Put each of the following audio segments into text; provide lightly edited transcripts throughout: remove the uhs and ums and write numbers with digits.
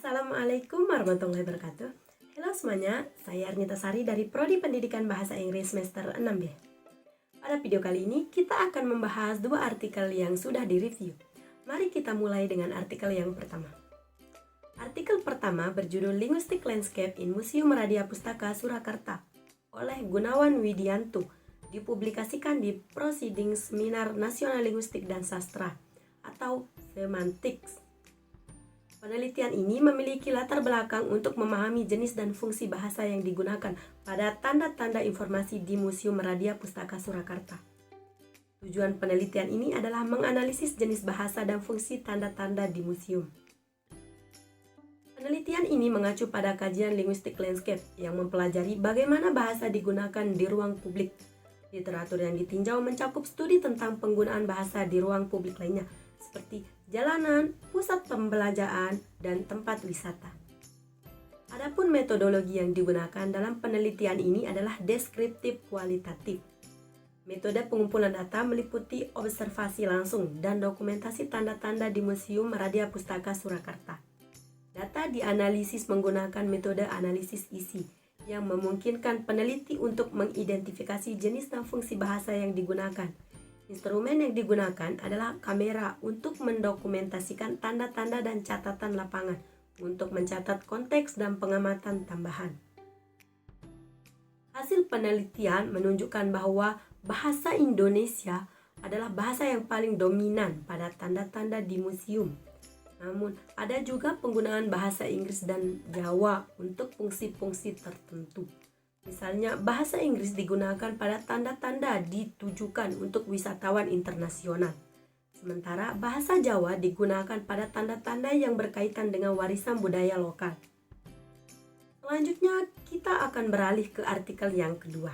Assalamualaikum warahmatullahi wabarakatuh. Halo semuanya, saya Arnita Sari dari Prodi Pendidikan Bahasa Inggris semester 6B. Pada video kali ini kita akan membahas dua artikel yang sudah direview. Mari kita mulai dengan artikel yang pertama. Artikel pertama berjudul Linguistic Landscape in Museum Radia Pustaka Surakarta oleh Gunawan Widianto, dipublikasikan di Proceedings Seminar Nasional Linguistik dan Sastra atau Semantics. Penelitian ini memiliki latar belakang untuk memahami jenis dan fungsi bahasa yang digunakan pada tanda-tanda informasi di Museum Radia Pustaka Surakarta. Tujuan penelitian ini adalah menganalisis jenis bahasa dan fungsi tanda-tanda di museum. Penelitian ini mengacu pada kajian linguistic landscape yang mempelajari bagaimana bahasa digunakan di ruang publik. Literatur yang ditinjau mencakup studi tentang penggunaan bahasa di ruang publik lainnya, seperti jalanan, pusat pembelajaran, dan tempat wisata. Adapun metodologi yang digunakan dalam penelitian ini adalah deskriptif kualitatif. Metode pengumpulan data meliputi observasi langsung dan dokumentasi tanda-tanda di Museum Radia Pustaka Surakarta. Data dianalisis menggunakan metode analisis isi yang memungkinkan peneliti untuk mengidentifikasi jenis dan fungsi bahasa yang digunakan. Instrumen yang digunakan adalah kamera untuk mendokumentasikan tanda-tanda dan catatan lapangan untuk mencatat konteks dan pengamatan tambahan. Hasil penelitian menunjukkan bahwa bahasa Indonesia adalah bahasa yang paling dominan pada tanda-tanda di museum. Namun, ada juga penggunaan bahasa Inggris dan Jawa untuk fungsi-fungsi tertentu. Misalnya, bahasa Inggris digunakan pada tanda-tanda ditujukan untuk wisatawan internasional. Sementara bahasa Jawa digunakan pada tanda-tanda yang berkaitan dengan warisan budaya lokal. Selanjutnya, kita akan beralih ke artikel yang kedua.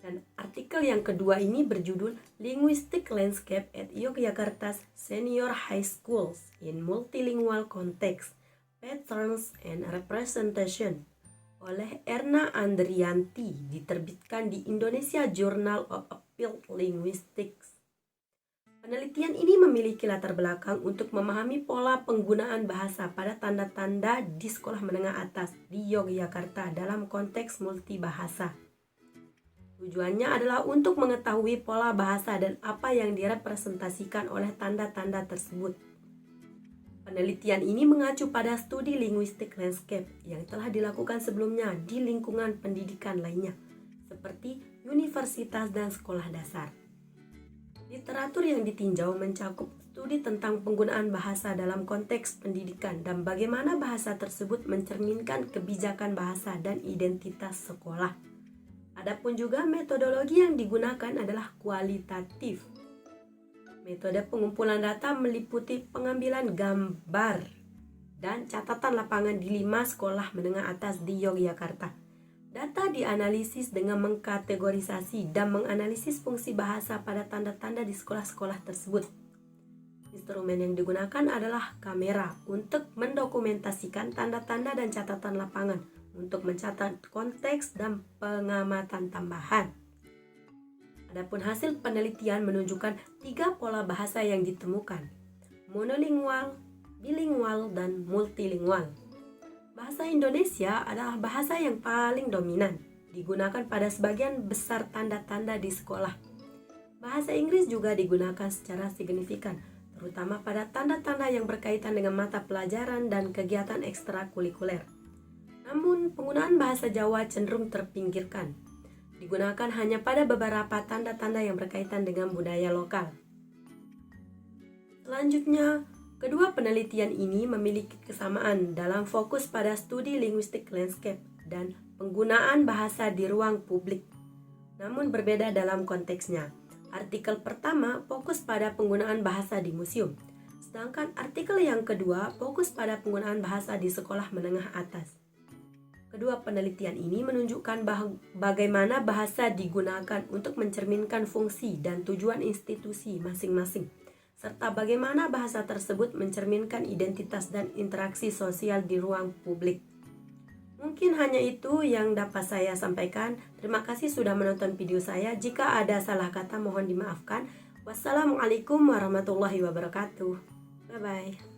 Dan artikel yang kedua ini berjudul Linguistic Landscape at Yogyakarta's Senior High Schools in Multilingual Context, Patterns and Representation oleh Erna Andrianti, diterbitkan di Indonesia Journal of Applied Linguistics. Penelitian ini memiliki latar belakang untuk memahami pola penggunaan bahasa pada tanda-tanda di sekolah menengah atas di Yogyakarta dalam konteks multibahasa. Tujuannya adalah untuk mengetahui pola bahasa dan apa yang direpresentasikan oleh tanda-tanda tersebut. Penelitian ini mengacu pada studi linguistic landscape yang telah dilakukan sebelumnya di lingkungan pendidikan lainnya, seperti universitas dan sekolah dasar. Literatur yang ditinjau mencakup studi tentang penggunaan bahasa dalam konteks pendidikan dan bagaimana bahasa tersebut mencerminkan kebijakan bahasa dan identitas sekolah. Adapun juga metodologi yang digunakan adalah kualitatif. Metode pengumpulan data meliputi pengambilan gambar dan catatan lapangan di 5 sekolah menengah atas di Yogyakarta. Data dianalisis dengan mengkategorisasi dan menganalisis fungsi bahasa pada tanda-tanda di sekolah-sekolah tersebut. Instrumen yang digunakan adalah kamera untuk mendokumentasikan tanda-tanda dan catatan lapangan untuk mencatat konteks dan pengamatan tambahan. Adapun hasil penelitian menunjukkan 3 pola bahasa yang ditemukan: monolingual, bilingual, dan multilingual. Bahasa Indonesia adalah bahasa yang paling dominan, digunakan pada sebagian besar tanda-tanda di sekolah. Bahasa Inggris juga digunakan secara signifikan, terutama pada tanda-tanda yang berkaitan dengan mata pelajaran dan kegiatan ekstrakurikuler. Namun, penggunaan bahasa Jawa cenderung terpinggirkan. Digunakan hanya pada beberapa tanda-tanda yang berkaitan dengan budaya lokal. Selanjutnya, kedua penelitian ini memiliki kesamaan dalam fokus pada studi linguistic landscape dan penggunaan bahasa di ruang publik, namun berbeda dalam konteksnya. Artikel pertama fokus pada penggunaan bahasa di museum, sedangkan artikel yang kedua fokus pada penggunaan bahasa di sekolah menengah atas. Kedua penelitian ini menunjukkan bagaimana bahasa digunakan untuk mencerminkan fungsi dan tujuan institusi masing-masing, serta bagaimana bahasa tersebut mencerminkan identitas dan interaksi sosial di ruang publik. Mungkin hanya itu yang dapat saya sampaikan. Terima kasih sudah menonton video saya. Jika ada salah kata mohon dimaafkan. Wassalamualaikum warahmatullahi wabarakatuh. Bye-bye.